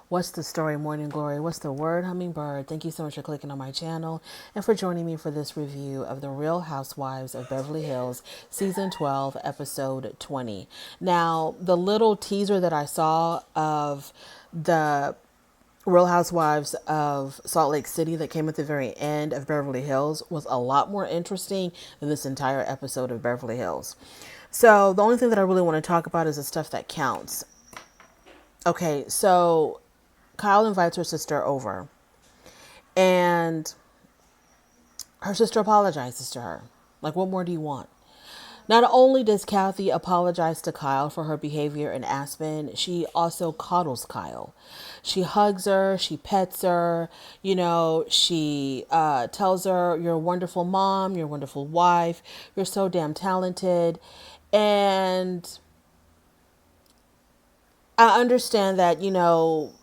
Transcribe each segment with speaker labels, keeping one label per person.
Speaker 1: What's the story, Morning Glory? What's the word, Hummingbird? Thank you so much for clicking on my channel and for joining me for this review of The Real Housewives of Beverly Hills, Season 12, Episode 20. Now, the little teaser that I saw of the Real Housewives of Salt Lake City that came at the very end of Beverly Hills was a lot more interesting than this entire episode of Beverly Hills. So, the only thing that I really want to talk about is the stuff that counts. Okay, so Kyle invites her sister over, and her sister apologizes to her. Like, what more do you want? Not only does Kathy apologize to Kyle for her behavior in Aspen, she also coddles Kyle. She hugs her, she pets her, she tells her, "You're a wonderful mom, you're a wonderful wife, you're so damn talented." And I understand that,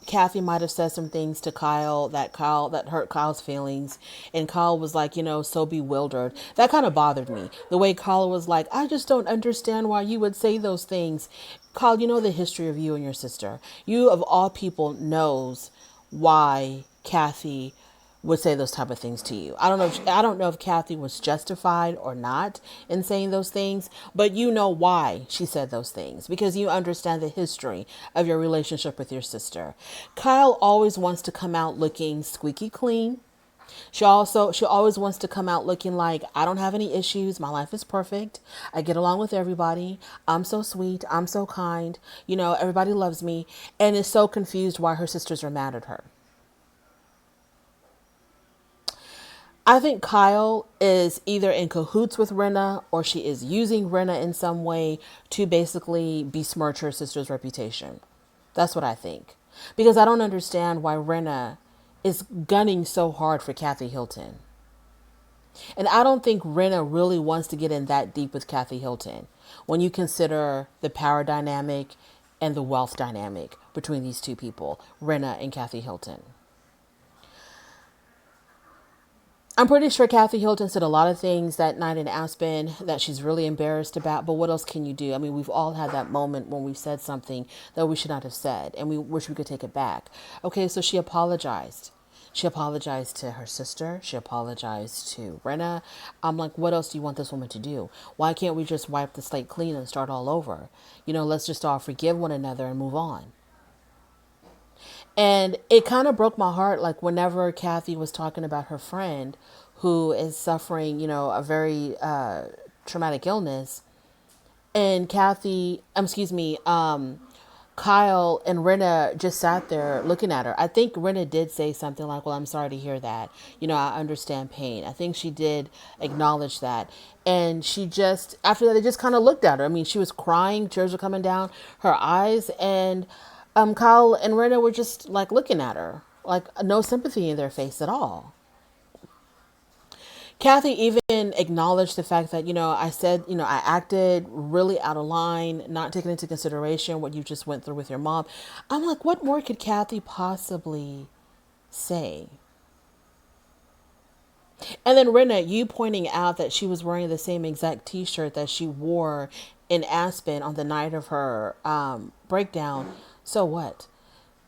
Speaker 1: Kathy might have said some things to Kyle that hurt Kyle's feelings. And Kyle was like, so bewildered. That kind of bothered me. The way Kyle was like, "I just don't understand why you would say those things." Kyle, you know the history of you and your sister. You of all people knows why Kathy would say those type of things to you. I don't know if Kathy was justified or not in saying those things, but you know why she said those things because you understand the history of your relationship with your sister. Kyle always wants to come out looking squeaky clean. She always wants to come out looking like, "I don't have any issues. My life is perfect. I get along with everybody. I'm so sweet. I'm so kind. Everybody loves me," and is so confused why her sisters are mad at her. I think Kyle is either in cahoots with Rinna or she is using Rinna in some way to basically besmirch her sister's reputation. That's what I think. Because I don't understand why Rinna is gunning so hard for Kathy Hilton. And I don't think Rinna really wants to get in that deep with Kathy Hilton when you consider the power dynamic and the wealth dynamic between these two people, Rinna and Kathy Hilton. I'm pretty sure Kathy Hilton said a lot of things that night in Aspen that she's really embarrassed about, but what else can you do? I mean, we've all had that moment when we've said something that we should not have said, and we wish we could take it back. Okay, so she apologized. She apologized to her sister. She apologized to Rinna. I'm like, what else do you want this woman to do? Why can't we just wipe the slate clean and start all over? Let's just all forgive one another and move on. And it kind of broke my heart, like whenever Kathy was talking about her friend who is suffering, a very traumatic illness, and Kyle and Rinna just sat there looking at her. I think Rinna did say something like, "Well, I'm sorry to hear that. I understand pain." I think she did acknowledge that. And she just, after that, they just kind of looked at her. I mean, she was crying, tears were coming down her eyes, and Kyle and Rinna were just like looking at her, like no sympathy in their face at all. Kathy even acknowledged the fact that, I said, I acted really out of line, not taking into consideration what you just went through with your mom. I'm like, what more could Kathy possibly say? And then Rinna, you pointing out that she was wearing the same exact t-shirt that she wore in Aspen on the night of her breakdown. So what?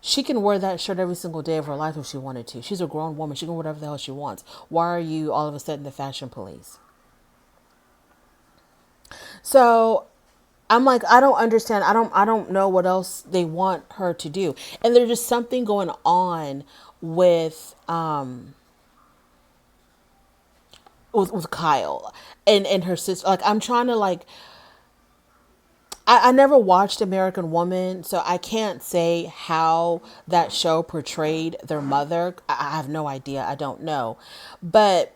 Speaker 1: She can wear that shirt every single day of her life if she wanted to. She's a grown woman. She can wear whatever the hell she wants. Why are you all of a sudden the fashion police? So I'm like, I don't understand. I don't know what else they want her to do. And there's just something going on with with Kyle and her sister. Like I'm trying to like I never watched American Woman, so I can't say how that show portrayed their mother. I have no idea. I don't know. But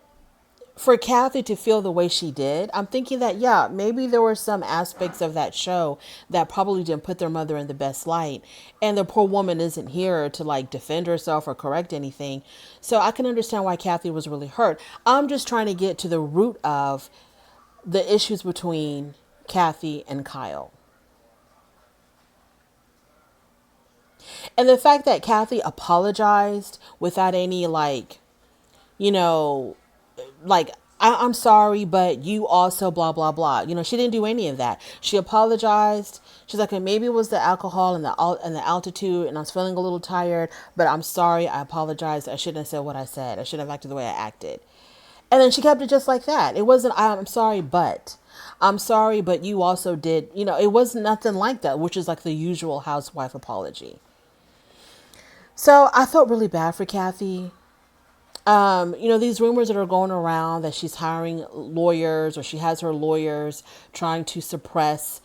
Speaker 1: for Kathy to feel the way she did, I'm thinking that, yeah, maybe there were some aspects of that show that probably didn't put their mother in the best light. And the poor woman isn't here to like defend herself or correct anything. So I can understand why Kathy was really hurt. I'm just trying to get to the root of the issues between Kathy and Kyle. And the fact that Kathy apologized without any you know, like I'm sorry, but you also blah blah blah. You know, she didn't do any of that. She apologized. She's like, maybe it was the alcohol and the altitude, and I was feeling a little tired. But I'm sorry. I apologize. I shouldn't have said what I said. I shouldn't have acted the way I acted. And then she kept it just like that. It wasn't, I'm sorry, but you also did, you know, it was nothing like that, which is like the usual housewife apology. So I felt really bad for Kathy. You know, these rumors that are going around that she's hiring lawyers or she has her lawyers trying to suppress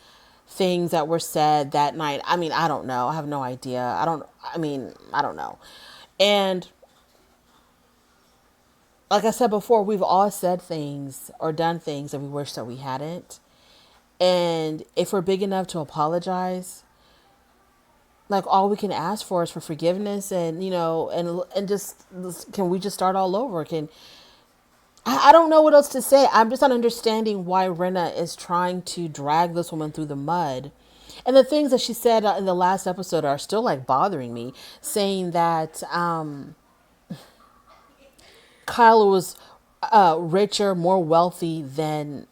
Speaker 1: things that were said that night. I mean, I don't know. I have no idea. I don't know. And like I said before, we've all said things or done things that we wish that we hadn't. And if we're big enough to apologize, like all we can ask for is for forgiveness and, you know, and just, can we just start all over? I don't know what else to say. I'm just not understanding why Rinna is trying to drag this woman through the mud. And the things that she said in the last episode are still like bothering me, saying that Kyle was richer, more wealthy than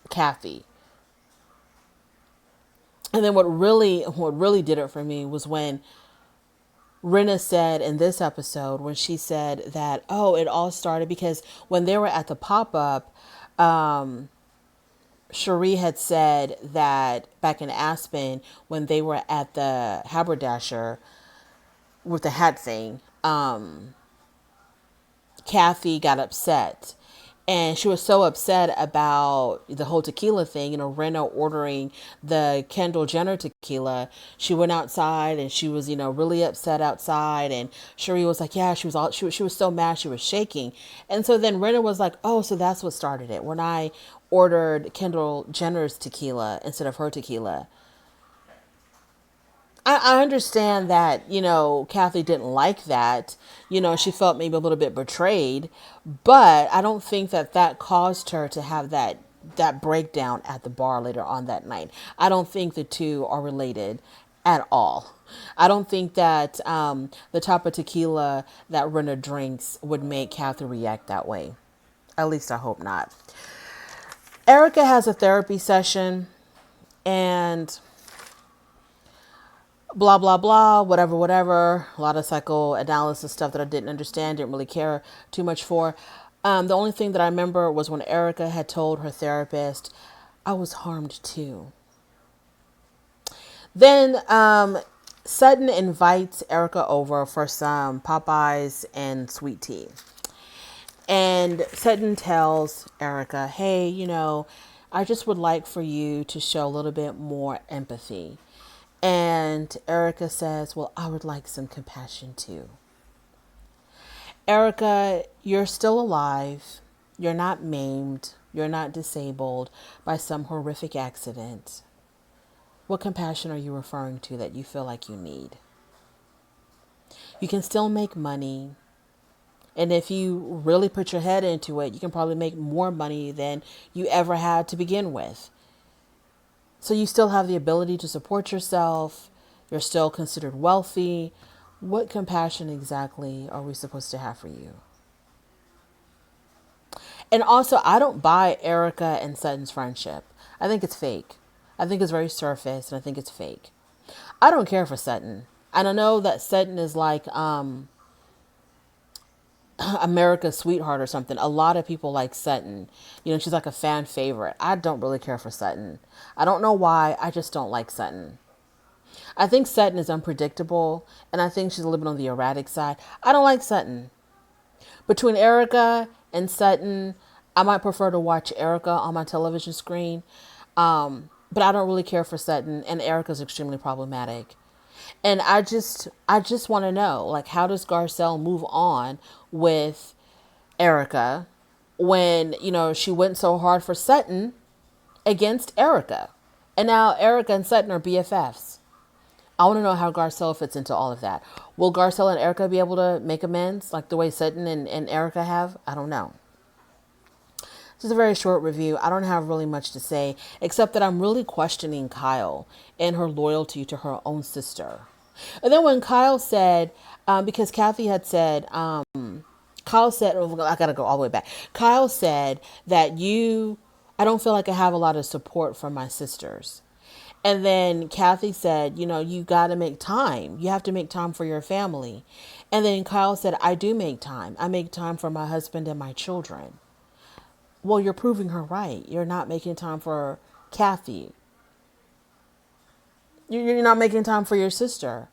Speaker 1: Kathy. And then what really did it for me was when Rinna said in this episode, when she said that, oh, it all started because when they were at the pop-up, Cherie had said that back in Aspen, when they were at the haberdasher with the hat thing, Kathy got upset. And she was so upset about the whole tequila thing, you know, Rinna ordering the Kendall Jenner tequila. She went outside and she was, you know, really upset outside. And Cherie was like, yeah, she was so mad, she was shaking. And so then Rinna was like, oh, so that's what started it. When I ordered Kendall Jenner's tequila instead of her tequila. I understand that, you know, Kathy didn't like that. You know, she felt maybe a little bit betrayed, but I don't think that that caused her to have that breakdown at the bar later on that night. I don't think the two are related at all. I don't think that the type of tequila that Rinna drinks would make Kathy react that way. At least I hope not. Erica has a therapy session and blah blah blah, whatever whatever, a lot of psychoanalysis stuff that I didn't understand, didn't really care too much for. The only thing that I remember was when Erica had told her therapist, I was harmed too. Then Sutton invites Erica over for some Popeyes and sweet tea, and Sutton tells Erica, hey, you know, I just would like for you to show a little bit more empathy. And Erica says, well, I would like some compassion too. Erica, you're still alive. You're not maimed. You're not disabled by some horrific accident. What compassion are you referring to that you feel like you need? You can still make money. And if you really put your head into it, you can probably make more money than you ever had to begin with. So you still have the ability to support yourself. You're still considered wealthy. What compassion exactly are we supposed to have for you? And also, I don't buy Erica and Sutton's friendship. I think it's fake. I think it's very surface, and I think it's fake. I don't care for Sutton. And I know that Sutton is like America's sweetheart or something. A lot of people like Sutton. You know, she's like a fan favorite. I don't really care for Sutton. I don't know why. I just don't like Sutton. I think Sutton is unpredictable, and I think she's a little bit on the erratic side. I don't like Sutton. Between Erica and Sutton, I might prefer to watch Erica on my television screen, but I don't really care for Sutton, and Erica's extremely problematic. And I just want to know, like, how does Garcelle move on with Erica when, you know, she went so hard for Sutton against Erica, and now Erica and Sutton are BFFs. I want to know how Garcelle fits into all of that. Will Garcelle and Erica be able to make amends like the way Sutton and Erica have? I don't know. This is a very short review. I don't have really much to say, except that I'm really questioning Kyle and her loyalty to her own sister. And then when Kyle said, because Kathy had said, Kyle said, oh, I got to go all the way back. Kyle said that I don't feel like I have a lot of support from my sisters. And then Kathy said, you got to make time. You have to make time for your family. And then Kyle said, I do make time. I make time for my husband and my children. Well, you're proving her right. You're not making time for Kathy. You're not making time for your sister.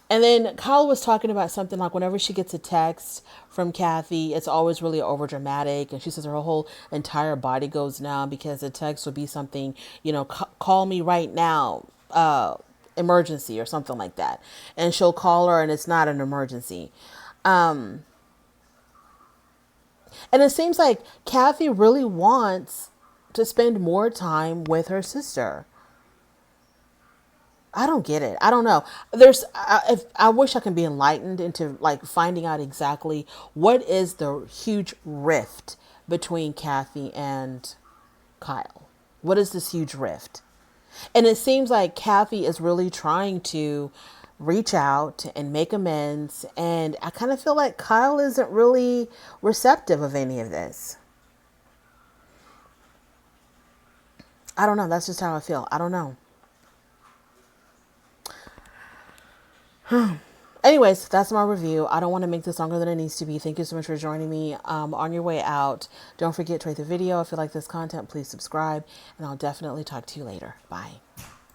Speaker 1: And then Kyle was talking about something like whenever she gets a text from Kathy, it's always really over dramatic. And she says her whole entire body goes numb because the text would be something, call me right now, emergency or something like that. And she'll call her and it's not an emergency. And it seems like Kathy really wants to spend more time with her sister. I don't get it. I don't know. I wish I can be enlightened into like finding out exactly what is the huge rift between Kathy and Kyle. What is this huge rift? And it seems like Kathy is really trying to reach out and make amends. And I kind of feel like Kyle isn't really receptive of any of this. I don't know. That's just how I feel. I don't know. Anyways, that's my review. I don't want to make this longer than it needs to be. Thank you so much for joining me. On your way out, don't forget to rate the video. If you like this content, please subscribe, and I'll definitely talk to you later. Bye.